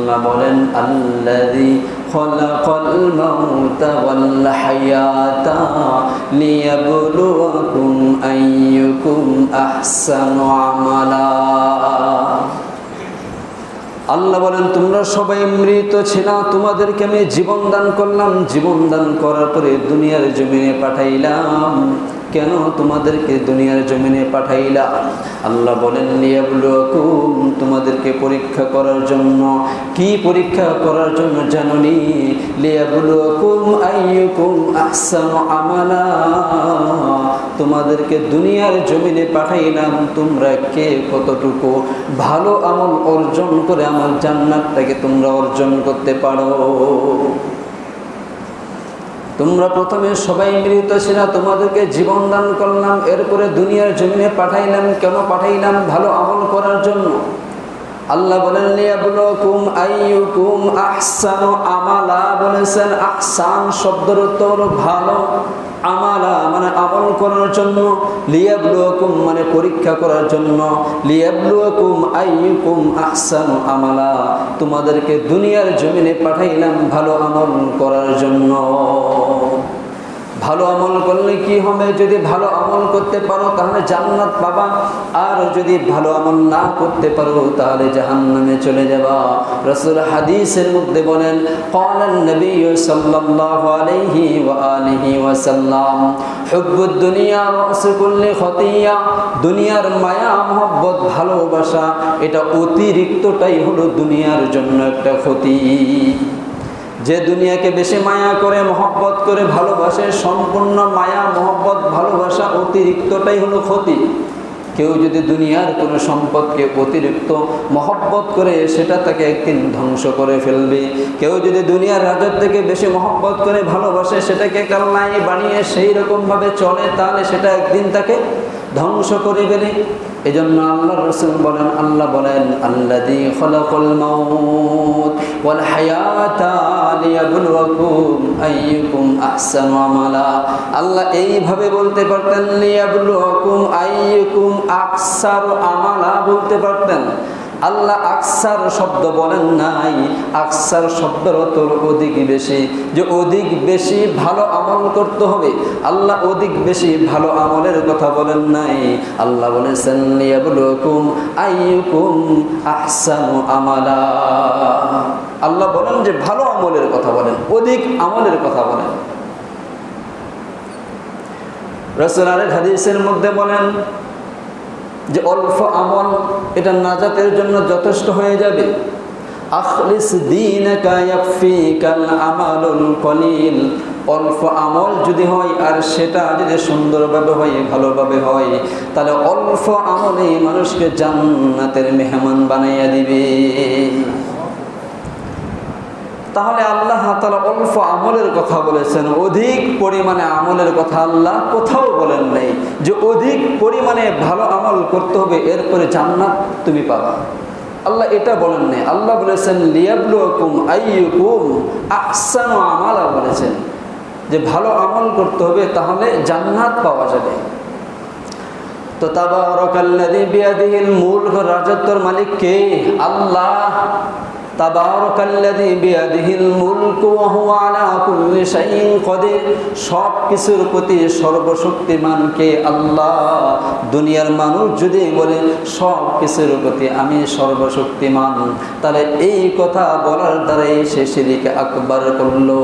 আল্লাহ বলেন আল্লাযী খালাকাল মাউতা ওয়াল হায়াতা লিয়াবলুয়াকুম আইয়ুকুম আহসানু আমালা। আল্লাহ বলেন তোমরা সবাই মৃত ছিল, তোমাদেরকে আমি জীবন দান করলাম, জীবন দান করার পরে দুনিয়ার জমিনে পাঠাইলাম। কেন তোমাদেরকে দুনিয়ার জমিনে পাঠাইলাম? আল্লাহ বলেন লিয়াবলুয়াকুম, তোমাদেরকে পরীক্ষা করার জন্য। কি পরীক্ষা করার জন্য জানোনি? লিয়াবলুয়াকুম আইয়ুকুম আহসানু আমালা, তোমাদেরকে দুনিয়ার জমিনে পাঠাইলাম তোমরা কে কতটুকু ভালো আমল অর্জন করে আমার জান্নাতটাকে তোমরা অর্জন করতে পারো। তোমরা প্রথমে সবাই মৃত ছিল, তোমাদেরকে জীবন দান করলাম, এরপরে দুনিয়ার জমিনে পাঠাইলাম। কেন পাঠাইলাম? ভালো আমল করার জন্য। আল্লাহ বলেন লিয়াবলুয়াকুম আইয়ুকুম আহসানু আমালা, বলেছেন আহসান শব্দের অর্থ হলো ভালো, আমালা মানে আমল করার জন্য, লিয়াবলুয়াকুম মানে পরীক্ষা করার জন্য, লিয়াবলুয়াকুম আইয়ুকুম আহসানু আমালা, তোমাদেরকে দুনিয়ার জমিনে পাঠাইলাম ভালো আমল করার জন্য। ভালো আমল করলে কি হবে? যদি ভালো আমল করতে পারো তাহলে জান্নাত পাবা, আর যদি ভালো আমল না করতে পারো তাহলে জাহান্নামে চলে যাবা। রাসূল হাদিসের মধ্যে বলেন ক্বালান নবী সাল্লাল্লাহু আলাইহি ওয়া আলিহি ওয়াসাল্লাম হুব্বুদ দুনিয়া রাসু কুল্লি খতিয়া, দুনিয়ার মায়া মহব্বত ভালোবাসা এটা অতিরিক্তটাই হলো দুনিয়ার জন্য একটা ক্ষতি। যে দুনিয়াকে বেশি মায়া করে মহব্বত করে ভালোবাসে, সম্পূর্ণ মায়া মহব্বত ভালোবাসা অতিরিক্তটাই হলো ক্ষতি। কেউ যদি দুনিয়ার কোনো সম্পদকে অতিরিক্ত মহব্বত করে সেটা তাকে একদিন ধ্বংস করে ফেলবে। কেউ যদি দুনিয়ার রাজত্বকে বেশি মহব্বত করে ভালোবাসে, সেটাকে কাল্লাই বানিয়ে সেই রকমভাবে চলে, তাহলে সেটা একদিন তাকে ধ্বংস করে ফেলে। এজন্য আল্লাহর রাসূল বলেন, আল্লাহ বলেন আল্লাযী খালাকাল মাউত ওয়াল হায়াতা লিয়াবলুয়াকুম আইয়ুকুম আহসানু আমালা। আল্লাহ এইভাবে বলতে পারতেন লিয়াবলুয়াকুম আইয়ুকুম আকসারু আমালা বলতে পারতেন। আল্লাহ আকসার শব্দ বলেন নাই। আকসার শব্দের অর্থ অধিক বেশি, যে অধিক বেশি ভালো আমল করতে হবে। আল্লাহ অধিক বেশি ভালো আমলের কথা বলেন নাই। আল্লাহ বলেছেন লিয়াবলুয়াকুম আইয়ুকুম আহসানু আমালা। আল্লাহ বলেন যে ভালো আমলের কথা বলেন, অধিক আমলের কথা বলেন। রাসূল আরেক হাদিসের মধ্যে বলেন যে অল্প আমল এটা নাজাতের জন্য যথেষ্ট হয়ে যাবে। আখলিস দীনাকা ইয়াকফিকাল আমালুল কলিল, অল্প আমল যদি হয় আর সেটা যদি সুন্দরভাবে হয়, ভালোভাবে হয়, তাহলে অল্প আমলেই মানুষকে জান্নাতের মেহমান বানাইয়া দিবে। তাহলে আল্লাহ তাআলা অল্প আমলের কথা বলেছেন, অধিক পরিমাণে আমলের কথা আল্লাহ কোথাও বলেন নাই যে অধিক পরিমাণে ভালো আমল করতে হবে এরপরে জান্নাত তুমি পাবা। আল্লাহ এটা বলেন নাই। আল্লাহ বলেছেন লিয়াবলুয়াকুম আইয়ুকুম আহসানু আমালা, বলেছেন যে ভালো আমল করতে হবে তাহলে জান্নাত পাওয়া যাবে। তো তাবারাকাল্লাযী বিয়াদিহিল মুলক, রাজত্বের মালিক কে? আল্লাহ। তাবারাকাল্লাযী বিয়াদিহিল মুলকু ওয়া হুয়া আলা কুল্লি শাইইন কাদির, সব কিছুর প্রতি সর্বশক্তিমান কে? আল্লাহ। দুনিয়ার মানুষ যদি বলে সব কিছুর প্রতি আমি সর্বশক্তিমান, তাহলে এই কথা বলার দ্বারাই সে শিরক আকবার করলো।